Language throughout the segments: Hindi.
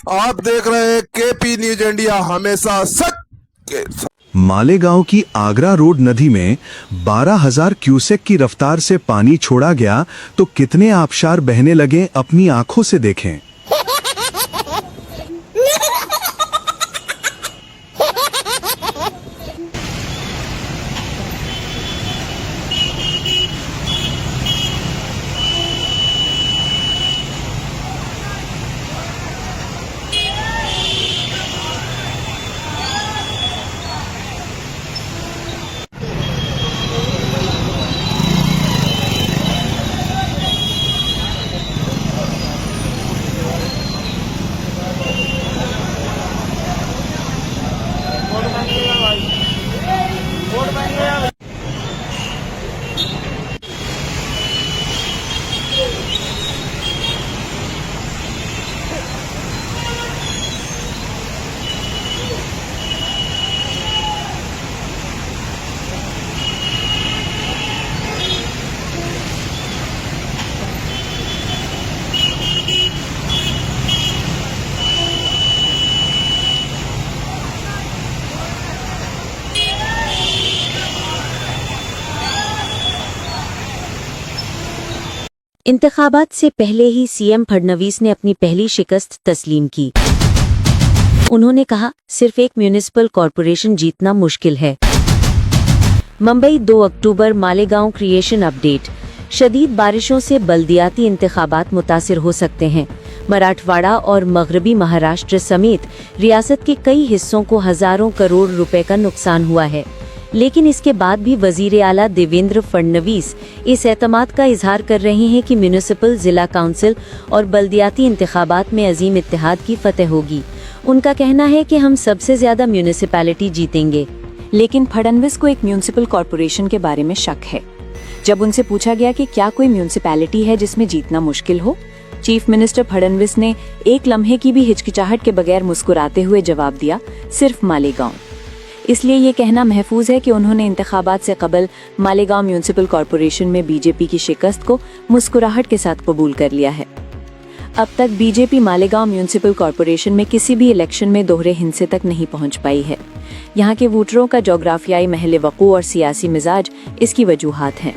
आप देख रहे हैं केपी न्यूज इंडिया, हमेशा सच के साथ। मालेगांव की आगरा रोड नदी में 12,000 क्यूसेक की रफ्तार से पानी छोड़ा गया तो कितने आबशार बहने लगे, अपनी आंखों से देखें। इंतखाबात से पहले ही सीएम फडणवीस ने अपनी पहली शिकस्त तस्लीम की। उन्होंने कहा, सिर्फ एक म्यूनिसिपल कॉरपोरेशन जीतना मुश्किल है। मुंबई 2 अक्टूबर मालेगांव क्रिएशन अपडेट। शदीद बारिशों से बल्दियाती इंतखाबात मुतासिर हो सकते हैं। मराठवाड़ा और मगरबी महाराष्ट्र समेत रियासत के कई हिस्सों को हजारों करोड़ रुपए का नुकसान हुआ है, लेकिन इसके बाद भी वजीर आला देवेंद्र फडणवीस इस एतमाद का इजहार कर रहे हैं कि म्यूनिसिपल, जिला काउंसिल और बल्दियाती इंतखाबात में अजीम इत्तेहाद की फतेह होगी। उनका कहना है कि हम सबसे ज्यादा म्यूनिसिपैलिटी जीतेंगे। लेकिन फडणवीस को एक म्यूनिसिपल कॉरपोरेशन के बारे में शक है। जब उनसे पूछा गया कि क्या कोई म्यूनिसिपैलिटी है जिसमें जीतना मुश्किल हो, चीफ मिनिस्टर फडणवीस ने एक लम्हे की भी हिचकिचाहट के बगैर मुस्कुराते हुए जवाब दिया, सिर्फ मालेगांव। इसलिए ये कहना महफूज है कि उन्होंने इंतखाबात से कबल मालेगांव म्यूनिसिपल कॉरपोरेशन में बीजेपी की शिकस्त को मुस्कुराहट के साथ कबूल कर लिया है। अब तक बीजेपी मालेगांव म्यूनिसिपल कॉरपोरेशन में किसी भी इलेक्शन में दोहरे हिस्से तक नहीं पहुंच पाई है। यहाँ के वोटरों का जोग्राफियाई महल वक़ू और सियासी मिजाज इसकी वजूहात हैं।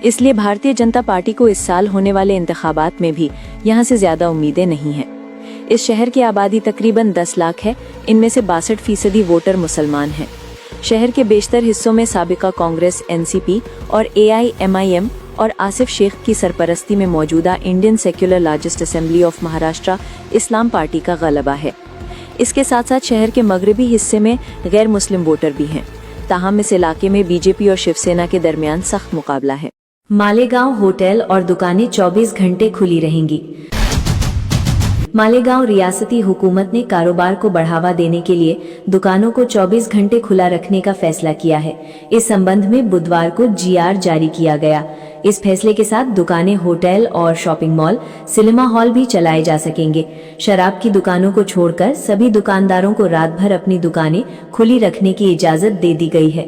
इसलिए भारतीय जनता पार्टी को इस साल होने वाले इंतखाबात में भी यहाँ से ज्यादा उम्मीदें नहीं हैं। इस शहर की आबादी तकरीबन 10 लाख है। इनमें से 62% वोटर मुसलमान हैं। शहर के बेशतर हिस्सों में साबिका कांग्रेस, एनसीपी और AIMIM और आसिफ शेख की सरपरस्ती में मौजूदा Indian secular largest assembly of Maharashtra Islam party का गलबा है। इसके साथ साथ शहर के मगरबी हिस्से में गैर मुस्लिम वोटर भी हैं। ताहम इस इलाके में बीजेपी और शिवसेना के दरमियान सख्त मुकाबला है। मालेगांव होटल और दुकानें 24 घंटे खुली रहेंगी। मालेगांव रियासती हुकूमत ने कारोबार को बढ़ावा देने के लिए दुकानों को 24 घंटे खुला रखने का फैसला किया है। इस संबंध में बुधवार को GR जारी किया गया। इस फैसले के साथ दुकानें, होटल और शॉपिंग मॉल, सिनेमा हॉल भी चलाए जा सकेंगे। शराब की दुकानों को छोड़कर सभी दुकानदारों को रात भर अपनी दुकानें खुली रखने की इजाजत दे दी गई है।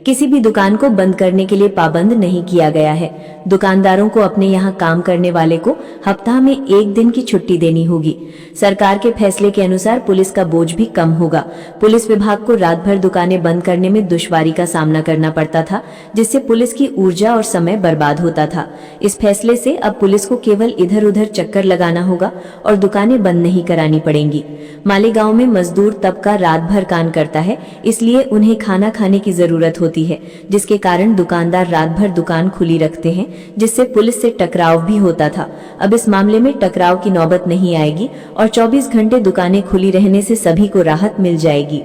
किसी भी दुकान को बंद करने के लिए पाबंद नहीं किया गया है। दुकानदारों को अपने यहाँ काम करने वाले को हफ्ता में 1 दिन की छुट्टी देनी होगी। सरकार के फैसले के अनुसार पुलिस का बोझ भी कम होगा। पुलिस विभाग को रात भर दुकानें बंद करने में दुश्वारी का सामना करना पड़ता था, जिससे पुलिस की ऊर्जा और समय बर्बाद होता था। इस फैसले से अब पुलिस को केवल इधर उधर चक्कर लगाना होगा और दुकानें बंद नहीं करानी पड़ेंगी। मालेगांव में मजदूर तबका रात भर काम करता है, इसलिए उन्हें खाना खाने की जरूरत होती है, जिसके कारण दुकानदार रात भर दुकान खुली रखते हैं, जिससे पुलिस से टकराव भी होता था। अब इस मामले में टकराव की नौबत नहीं आएगी और 24 घंटे दुकानें खुली रहने से सभी को राहत मिल जाएगी।